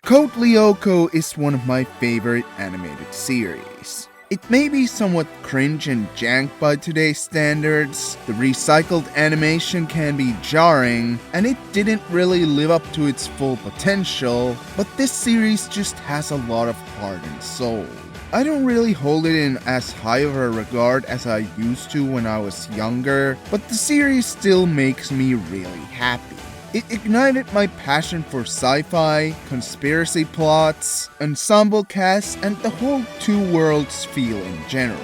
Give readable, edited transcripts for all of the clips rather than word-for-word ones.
Code Lyoko is one of my favorite animated series. It may be somewhat cringe and jank by today's standards, the recycled animation can be jarring, and it didn't really live up to its full potential, but this series just has a lot of heart and soul. I don't really hold it in as high of a regard as I used to when I was younger, but the series still makes me really happy. It ignited my passion for sci-fi, conspiracy plots, ensemble casts, and the whole two worlds feel in general.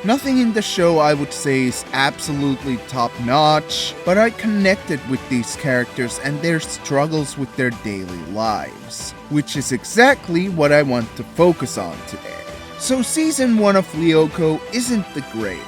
Nothing in the show I would say is absolutely top-notch, but I connected with these characters and their struggles with their daily lives, which is exactly what I want to focus on today. So season 1 of Lyoko isn't the greatest.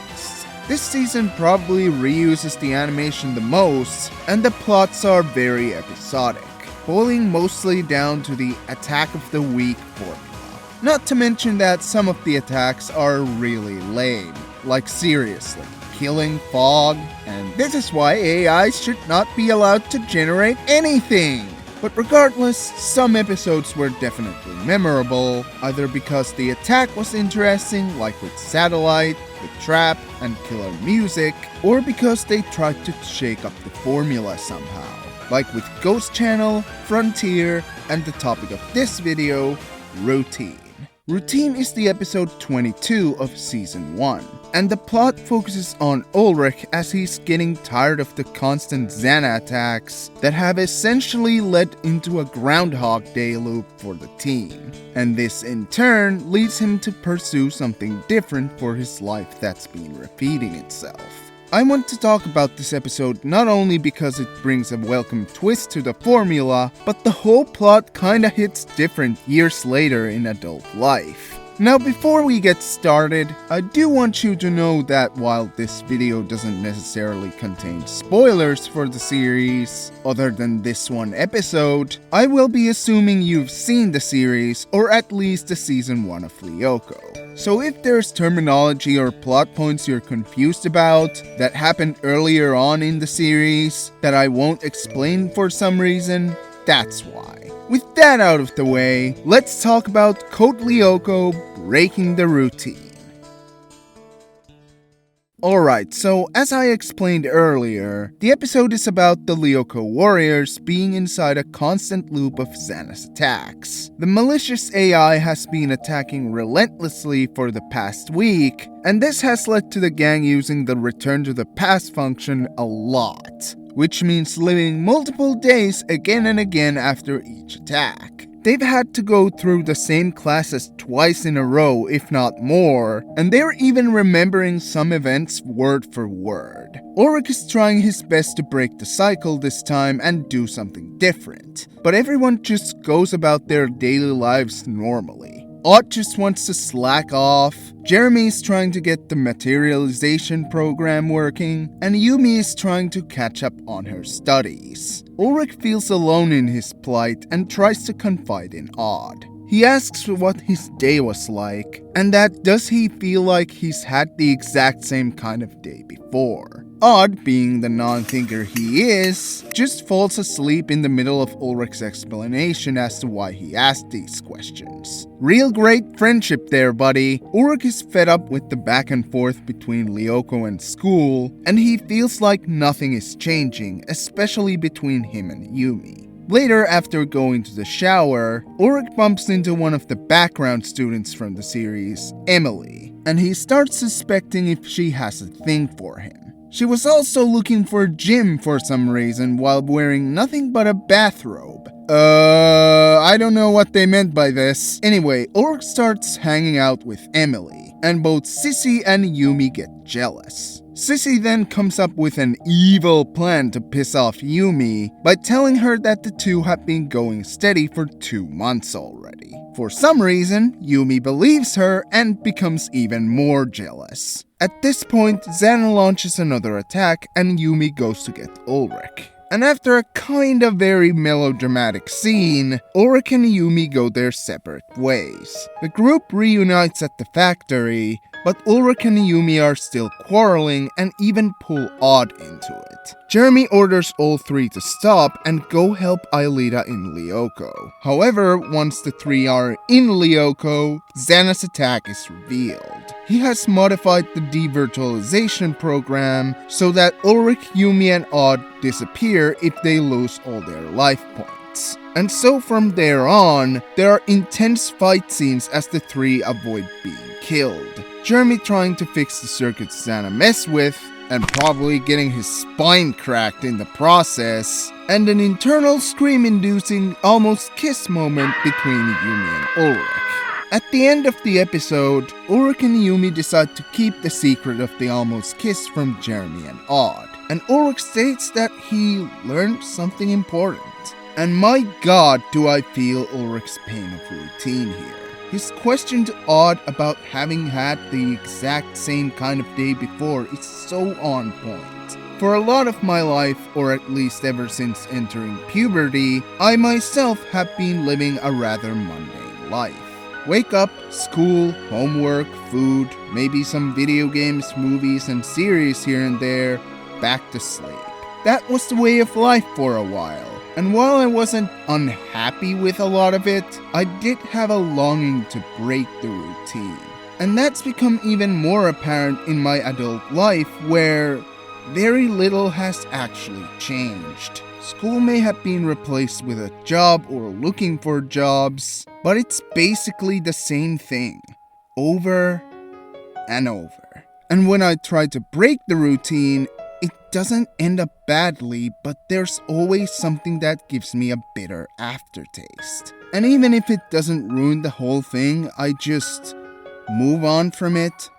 This season probably reuses the animation the most, and the plots are very episodic, boiling mostly down to the attack of the week formula. Not to mention that some of the attacks are really lame, like seriously, killing fog, and this is why AI should not be allowed to generate anything. But regardless, some episodes were definitely memorable, either because the attack was interesting, like with Satellite, the Trap, and Killer Music, or because they tried to shake up the formula somehow, like with Ghost Channel, Frontier, and the topic of this video, Routine. Routine is the episode 22 of season 1, and the plot focuses on Ulrich as he's getting tired of the constant Xana attacks that have essentially led into a Groundhog Day loop for the team. And this in turn leads him to pursue something different for his life that's been repeating itself. I want to talk about this episode not only because it brings a welcome twist to the formula, but the whole plot kinda hits different years later in adult life. Now before we get started, I do want you to know that while this video doesn't necessarily contain spoilers for the series, other than this one episode, I will be assuming you've seen the series, or at least the season 1 of Lyoko. So if there's terminology or plot points you're confused about that happened earlier on in the series that I won't explain for some reason, that's why. With that out of the way, let's talk about Code Lyoko breaking the routine. Alright, so as I explained earlier, the episode is about the Lyoko warriors being inside a constant loop of Xana's attacks. The malicious AI has been attacking relentlessly for the past week, and this has led to the gang using the return to the past function a lot, which means living multiple days again and again after each attack. They've had to go through the same classes twice in a row, if not more, and they're even remembering some events word for word. Ulrich is trying his best to break the cycle this time and do something different, but everyone just goes about their daily lives normally. Odd just wants to slack off, Jeremy is trying to get the materialization program working, and Yumi is trying to catch up on her studies. Ulrich feels alone in his plight and tries to confide in Odd. He asks what his day was like, and that does he feel like he's had the exact same kind of day before. Odd, being the non-thinker he is, just falls asleep in the middle of Ulrich's explanation as to why he asked these questions. Real great friendship there, buddy. Ulrich is fed up with the back and forth between Lyoko and school, and he feels like nothing is changing, especially between him and Yumi. Later, after going to the shower, Ulrich bumps into one of the background students from the series, Emily, and he starts suspecting if she has a thing for him. She was also looking for Jim for some reason while wearing nothing but a bathrobe. I don't know what they meant by this. Anyway, Ulrich starts hanging out with Emily, and both Sissy and Yumi get jealous. Sissy then comes up with an evil plan to piss off Yumi by telling her that the two have been going steady for 2 months already. For some reason, Yumi believes her and becomes even more jealous. At this point, Xana launches another attack and Yumi goes to get Ulrich. And after a kinda very melodramatic scene, Ulrich and Yumi go their separate ways. The group reunites at the factory, but Ulrich and Yumi are still quarreling and even pull Odd into it. Jeremy orders all three to stop and go help Aelita in Lyoko. However, once the three are in Lyoko, Xana's attack is revealed. He has modified the devirtualization program so that Ulrich, Yumi, and Odd disappear if they lose all their life points. And so from there on, there are intense fight scenes as the three avoid being killed. Jeremy trying to fix the circuits Xana messed with, and probably getting his spine cracked in the process, and an internal scream-inducing almost kiss moment between Yumi and Ulrich. At the end of the episode, Ulrich and Yumi decide to keep the secret of the almost kiss from Jeremy and Odd, and Ulrich states that he learned something important. And my god, do I feel Ulrich's pain of routine here. His question to Odd about having had the exact same kind of day before is so on point. For a lot of my life, or at least ever since entering puberty, I myself have been living a rather mundane life. Wake up, school, homework, food, maybe some video games, movies, and series here and there, back to sleep. That was the way of life for a while. And while I wasn't unhappy with a lot of it, I did have a longing to break the routine. And that's become even more apparent in my adult life, where very little has actually changed. School may have been replaced with a job or looking for jobs, but it's basically the same thing, over and over. And when I try to break the routine, it doesn't end up badly, but there's always something that gives me a bitter aftertaste. And even if it doesn't ruin the whole thing, I just move on from it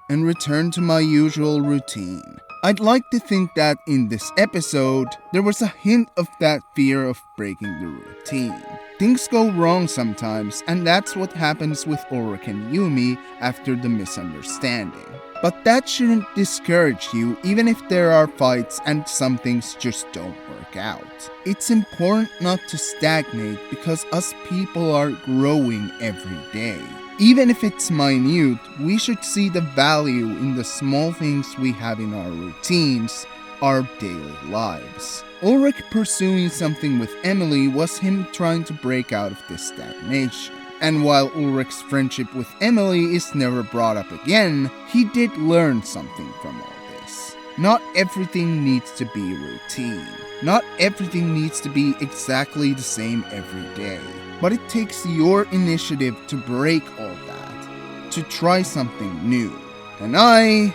and return to my usual routine. I'd like to think that in this episode, there was a hint of that fear of breaking the routine. Things go wrong sometimes, and that's what happens with Ulrich and Yumi after the misunderstanding. But that shouldn't discourage you, even if there are fights and some things just don't work out. It's important not to stagnate because us people are growing every day. Even if it's minute, we should see the value in the small things we have in our routines, our daily lives. Ulrich pursuing something with Emily was him trying to break out of this stagnation. And while Ulrich's friendship with Emily is never brought up again, he did learn something from all this. Not everything needs to be routine. Not everything needs to be exactly the same every day. But it takes your initiative to break all that, to try something new. And I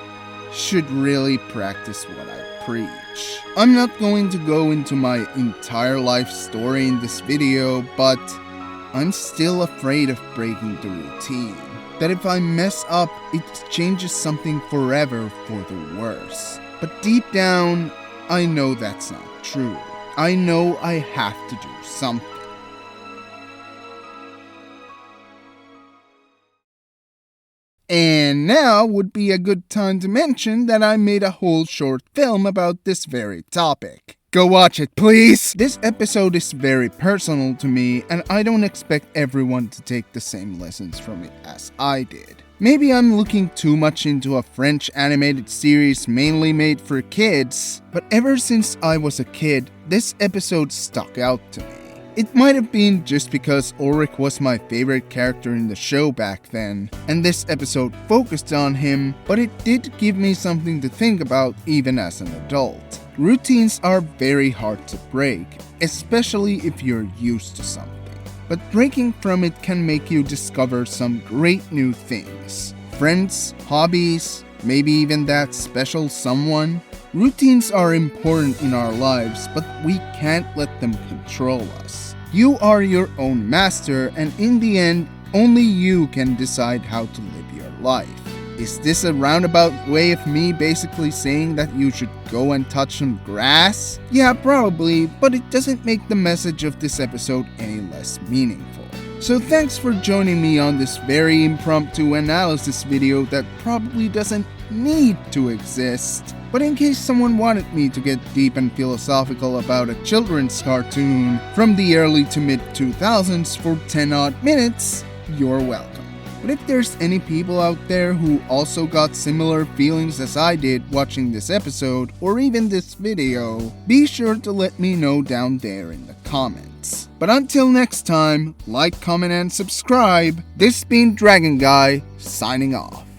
should really practice what I preach. I'm not going to go into my entire life story in this video, but I'm still afraid of breaking the routine. That if I mess up, it changes something forever for the worse. But deep down, I know that's not true. I know I have to do something. And now would be a good time to mention that I made a whole short film about this very topic. Go watch it, please! This episode is very personal to me, and I don't expect everyone to take the same lessons from it as I did. Maybe I'm looking too much into a French animated series mainly made for kids, but ever since I was a kid, this episode stuck out to me. It might have been just because Ulrich was my favorite character in the show back then, and this episode focused on him, but it did give me something to think about even as an adult. Routines are very hard to break, especially if you're used to something. But breaking from it can make you discover some great new things. Friends, hobbies, maybe even that special someone. Routines are important in our lives, but we can't let them control us. You are your own master, and in the end, only you can decide how to live your life. Is this a roundabout way of me basically saying that you should go and touch some grass? Yeah, probably, but it doesn't make the message of this episode any less meaningful. So thanks for joining me on this very impromptu analysis video that probably doesn't need to exist. But in case someone wanted me to get deep and philosophical about a children's cartoon from the early to mid 2000s for 10 odd minutes, you're welcome. But if there's any people out there who also got similar feelings as I did watching this episode, or even this video, be sure to let me know down there in the comments. But until next time, like, comment, and subscribe. This has been Dragon Guy, signing off.